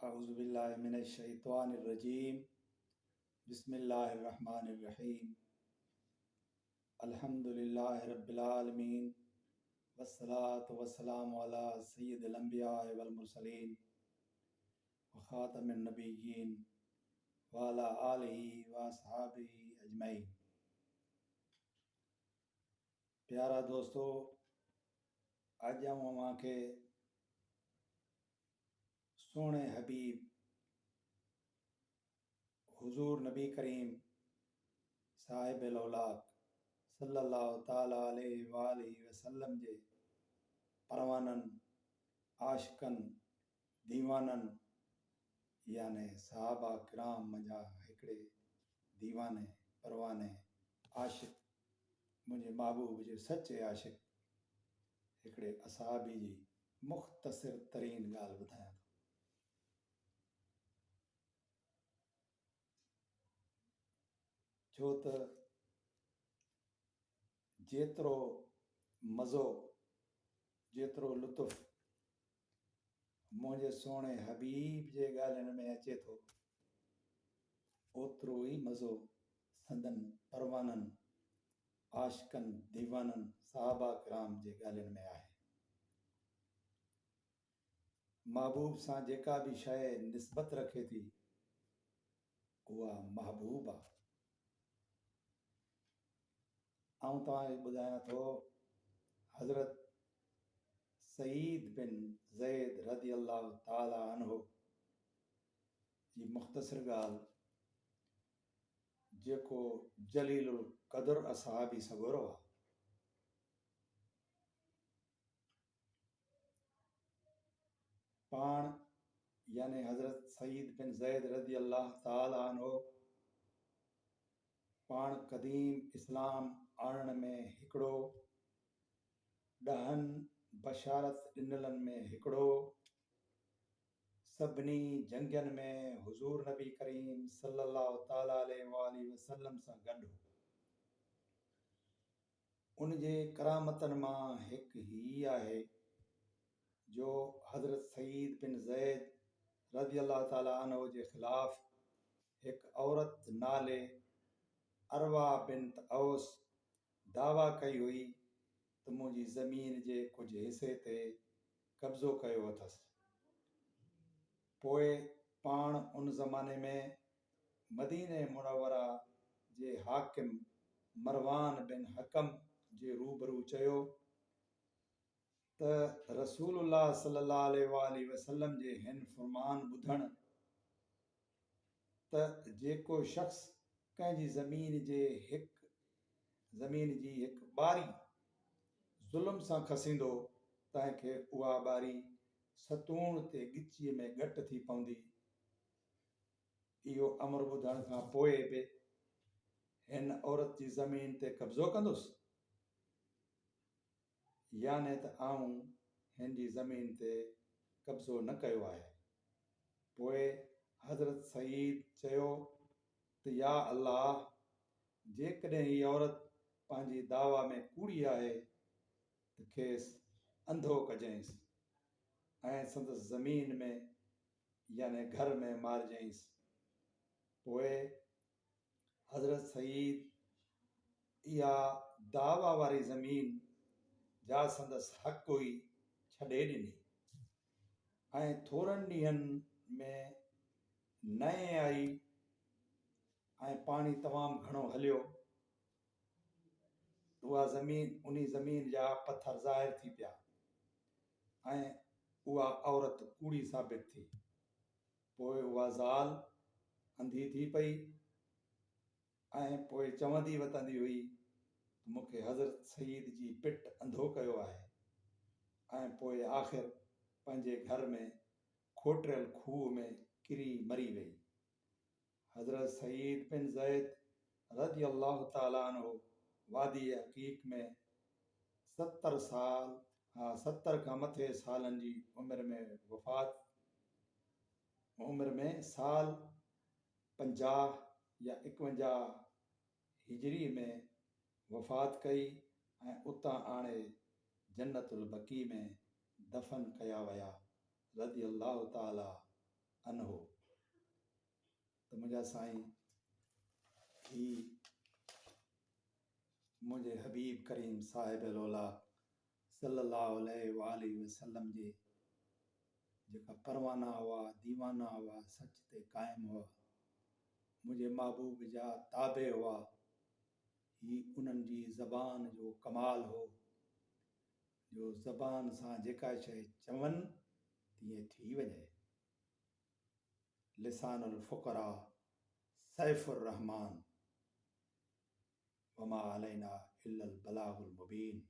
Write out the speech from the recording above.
अऊज़ु बिल्लाहि मिनश शैतानिर रजीम। बिस्मिल्लाहिर रहमानिर रहीम। अल्हम्दुलिल्लाहि रब्बिल आलमीन वस्सलातु वस्सलामु अला सय्यिदिल अंबिया वल मुरसलीन व खातमिन नबिय्यीन व अला आलिहि व अस्हाबिहि अजमईन। प्यारा दोस्तों, अज अवां खे सोहणे हबीब हुजूर नबी करीम साहिब औलाद सल्लल्लाहु ताला अलैहि वालिहि वसल्लम जे परवाननि, आशिकनि, दीवाननि याने सहाबा किराम मंझा हिकिड़े दीवाने परवाने आशिक, मुंहिंजे महबूब जे सचे आशिक हिकिड़े असहाबी जी मुख़्तसिर तरीन ॻाल्हि ॿुधायां थो। छो त जेतिरो मज़ो, जेतिरो लुत्फ़ मुंहिंजे सोहणे हबीब जे ॻाल्हियुनि में अचे थो, ओतिरो ई मज़ो संदनि परवाननि, आशिकनि, दीवाननि, सहाबा किराम जे ॻाल्हियुनि में आहे। महबूब सां जेका बि शइ निस्बत रखे थी उहा महबूब आहे। आऊं तव्हांखे ॿुधायां थो, हज़रत सईद बिन ज़ैद रज़ी अल्लाह ताला अन्हु जी मुख़्तसिर ॻाल्हि, जेको जलीलुल क़द्र असहाबी सॻोरो आहे। पाण याने हज़रत सईद बिन ज़ैद रज़ी अल्लाह ताला अन्हु पाण क़दीम इस्लाम आणण में हिकिड़ो, 10 बशारत ॾिनलनि में हिकिड़ो, सभिनी जंगियुनि में हुज़ूर नबी करीम सल्लल्लाहु ताला अलैहि वसल्लम सां गॾु। उन जे करामतनि मां हिकु ही आहे जो हज़रत सईद बिन ज़ैद रज़ी अल्लाह ताला अन्हु जे ख़िलाफ़ हिकु औरत नाले अरवा बिन्त औस दावा कई हुई त मुंहिंजी ज़मीन जे कुझु हिसे ते कब्ज़ो कयो अथसि। पोइ पाण उन ज़माने में मदीने मुनव्वरा जे हाकिम मरवान बिन हकम जे रूबरू चयो त रसूलुल्लाह सल्लल्लाहु अलैहि वसल्लम जे हिन फरमान ॿुधण त जेको शख़्स कंहिंजी ज़मीन जी हिकु ॿारी ज़ुल्म सां खसींदो, तंहिंखे उहा ॿारी सतूण ते ॻिचीअ में घटि थी पवंदी। इहो अमर ॿुधण खां पोइ बि हिन औरत जी ज़मीन ते कब्ज़ो कंदुसि, याने त आऊं हिन जी ज़मीन ते कब्ज़ो न कयो आहे। पोइ हज़रत सईद चयो त या अल्लाह, जेकॾहिं हीअ औरत पंहिंजी दावा में कूड़ी आहे त खेसि अंधो कजांइसि ऐं संदसि ज़मीन में याने घर में मारिजांइसि। पोइ हज़रत सईद इहा दावा वारी ज़मीन जा संदसि हक़ हुई छॾे ॾिनी ऐं थोरनि ॾींहंनि में नए आई ऐं पाणी तमामु घणो हलियो। उहा ज़मीन, उन ज़मीन जा पथर ज़ाहिर थी पिया ऐं उहा औरत कूड़ी साबित थी। पोइ उहा ज़ाल अंधी थी पई ऐं पोइ चवंदी वतंदी हुई त मूंखे हज़रत सईद जी पिट अंधो कयो आहे ऐं पोइ आख़िर पंहिंजे घर में खोटियल खूह में किरी मरी वई। हज़रत सईद बिन ज़ैद रज़ी अल्लाह ताला अन्हु वादी हक़ीक़ में 70 खां मथे सालनि जी उमिरि में उमिरि में साल 50 या 51 हिजरी में वफ़ात कई ऐं उतां आणे जन्नतुल बकी में दफ़न कया विया रज़ी अल्लाह ताला अनहो। त मुंहिंजा साईं ही मुंहिंजे हबीब करीम साहिब अलौला सल्लल्लाहु अलैहि वसल्लम जे जेका परवाना हुआ, दीवाना हुआ, सच ते क़ाइम हुआ, मुंहिंजे महबूब जा ताबे हुआ। ही उन्हनि जी ज़बान जो कमाल हो जो ज़बान सां जेका शइ चवनि तीअं थी वञे। लिसानुल फ़ुक़रा सैफ़ुर रहमान वमा अलैना इल्लल बलागुल मुबीन।